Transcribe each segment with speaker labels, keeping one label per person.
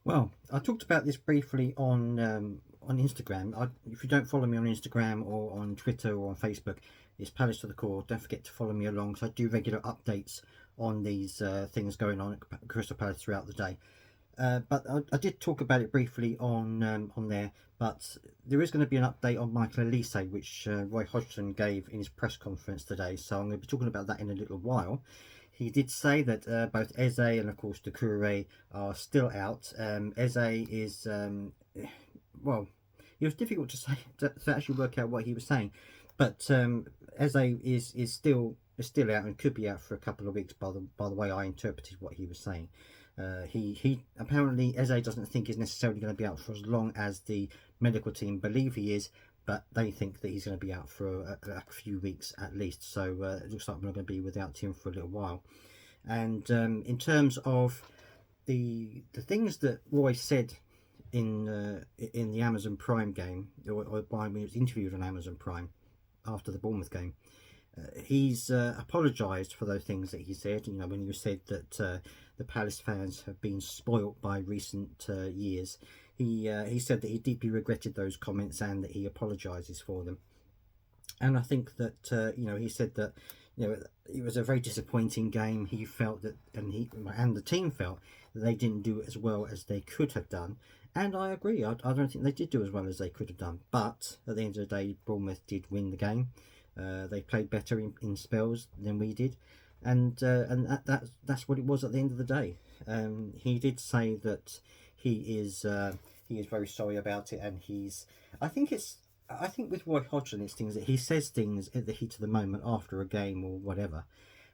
Speaker 1: Well, I talked about this briefly on Instagram. If you don't follow me on Instagram or on Twitter or on Facebook, it's Palace to the Core. Don't forget to follow me along. So I do regular updates on these things going on at Crystal Palace throughout the day. But I did talk about it briefly on there. But there is going to be an update on Michael Elise, which Roy Hodgson gave in his press conference today. So I'm going to be talking about that in a little while. He did say that both Eze and of course Doucouré are still out. Eze is well, it was difficult to say to actually work out what he was saying, but Eze is still out and could be out for a couple of weeks by the way I interpreted what he was saying. He apparently Eze doesn't think he's necessarily going to be out for as long as the medical team believe he is, but they think that he's going to be out for a few weeks at least. So it looks like we're going to be without him for a little while. And in terms of the things that Roy said in the Amazon Prime game, or when he was interviewed on Amazon Prime after the Bournemouth game, he's apologised for those things that he said. You know, when you said that the Palace fans have been spoilt by recent years, he said that he deeply regretted those comments and that he apologises for them. And I think that he said that it was a very disappointing game. He felt that, and the team felt that they didn't do as well as they could have done. And I agree. I don't think they did do as well as they could have done. But at the end of the day, Bournemouth did win the game. They played better in spells than we did, and that's what it was at the end of the day. He did say that he is very sorry about it, and I think it's. I think with Roy Hodgson, it's things that he says things at the heat of the moment after a game or whatever,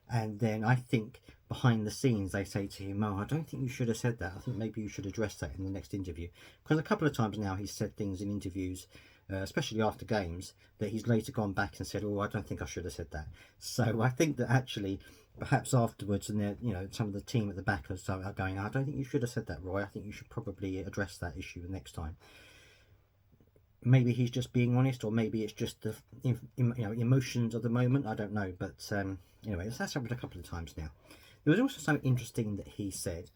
Speaker 1: and then I think behind the scenes they say to him, "Oh, I don't think you should have said that. I think maybe you should address that in the next interview." Because a couple of times now he's said things in interviews, especially after games, that he's later gone back and said, "Oh, I don't think I should have said that." So I think that actually, perhaps afterwards, and some of the team at the back are going, "I don't think you should have said that, Roy. I think you should probably address that issue next time." Maybe he's just being honest, or maybe it's just the emotions of the moment. I don't know, but anyway, that's happened a couple of times now. There was also something interesting that he said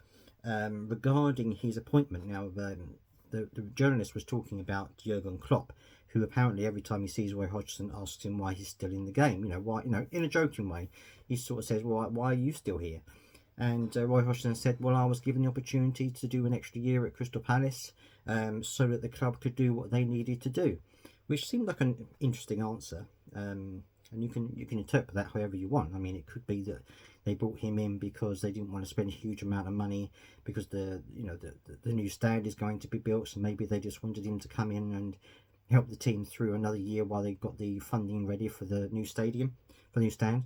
Speaker 1: regarding his appointment. Now, the journalist was talking about Jurgen Klopp, who apparently every time he sees Roy Hodgson asks him why he's still in the game. Why? In a joking way, he sort of says, "Well, why are you still here?" And Roy Hodgson said, "Well, I was given the opportunity to do an extra year at Crystal Palace, so that the club could do what they needed to do," which seemed like an interesting answer. And you can interpret that however you want. I mean, it could be that they brought him in because they didn't want to spend a huge amount of money because the new stand is going to be built, so maybe they just wanted him to come in and help the team through another year while they got the funding ready for the new stadium, for the new stand.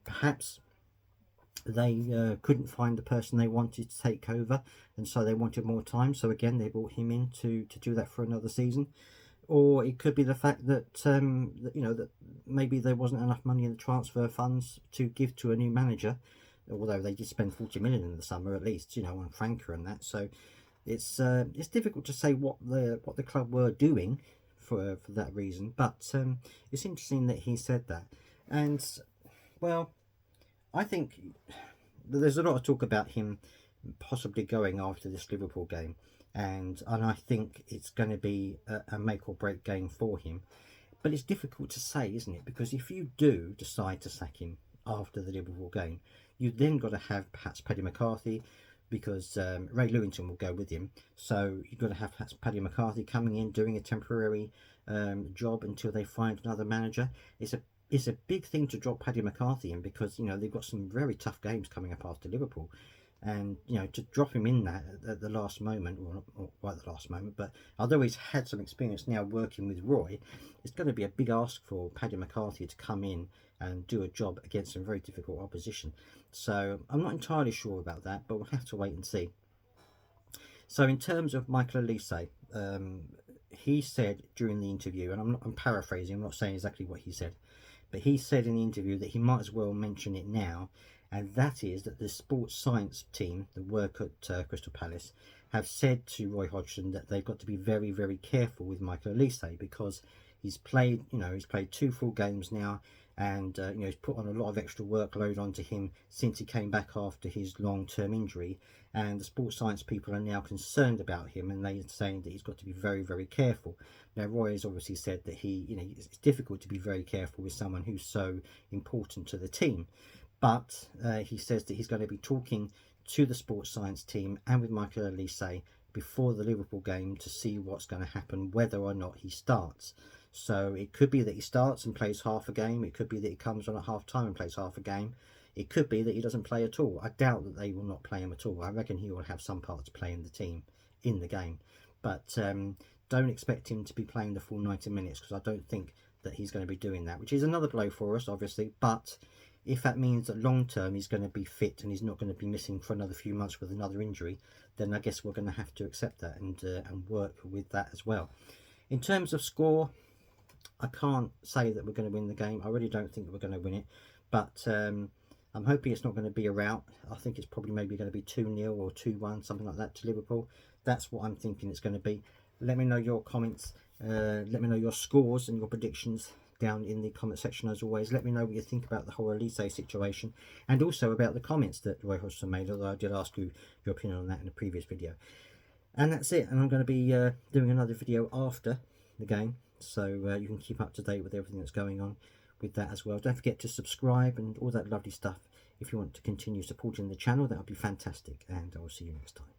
Speaker 1: Perhaps they couldn't find the person they wanted to take over, and so they wanted more time. So again, they brought him in to do that for another season. Or it could be the fact that maybe there wasn't enough money in the transfer funds to give to a new manager, although they did spend 40 million in the summer at least, on Franca and that. So it's difficult to say what the club were doing for that reason. But it's interesting that he said that, and well, I think there's a lot of talk about him possibly going after this Liverpool game, and I think it's going to be a make or break game for him. But it's difficult to say, isn't it? Because if you do decide to sack him after the Liverpool game, you've then got to have perhaps Paddy McCarthy, because Ray Lewington will go with him. So you've got to have perhaps Paddy McCarthy coming in, doing a temporary job until they find another manager. It's a big thing to drop Paddy McCarthy in, because they've got some very tough games coming up after Liverpool, and to drop him in that at the last moment, or not quite the last moment, but although he's had some experience now working with Roy, it's going to be a big ask for Paddy McCarthy to come in and do a job against some very difficult opposition. So I'm not entirely sure about that, but we'll have to wait and see. So in terms of Michael Elise, he said during the interview, and I'm paraphrasing, I'm not saying exactly what he said, but he said in the interview that he might as well mention it now, and that is that the sports science team that work at Crystal Palace have said to Roy Hodgson that they've got to be very, very careful with Michael Elise, because he's played 2 full games now, and he's put on a lot of extra workload onto him since he came back after his long-term injury, and the sports science people are now concerned about him, and they're saying that he's got to be very, very careful. Now, Roy has obviously said that it's difficult to be very careful with someone who's so important to the team, but he says that he's going to be talking to the sports science team and with Michael Elise before the Liverpool game to see what's going to happen, whether or not he starts. So it could be that he starts and plays half a game. It could be that he comes on at half time and plays half a game. It could be that he doesn't play at all. I doubt that they will not play him at all. I reckon he will have some part to play in the team, in the game. But don't expect him to be playing the full 90 minutes, because I don't think that he's going to be doing that, which is another blow for us, obviously. But if that means that long term he's going to be fit and he's not going to be missing for another few months with another injury, then I guess we're going to have to accept that and work with that as well. In terms of score, I can't say that we're going to win the game. I really don't think we're going to win it, but I'm hoping it's not going to be a rout. I think it's probably maybe going to be 2-0 or 2-1, something like that, to Liverpool. That's what I'm thinking it's going to be. Let me know your comments. Let me know your scores and your predictions down in the comment section. As always, let me know what you think about the whole Elise situation, and also about the comments that Roy Hodgson made, although I did ask you your opinion on that in a previous video. And that's it, and I'm going to be doing another video after the game, so you can keep up to date with everything that's going on with that as well. Don't forget to subscribe and all that lovely stuff. If you want to continue supporting the channel, that would be fantastic, and I will see you next time.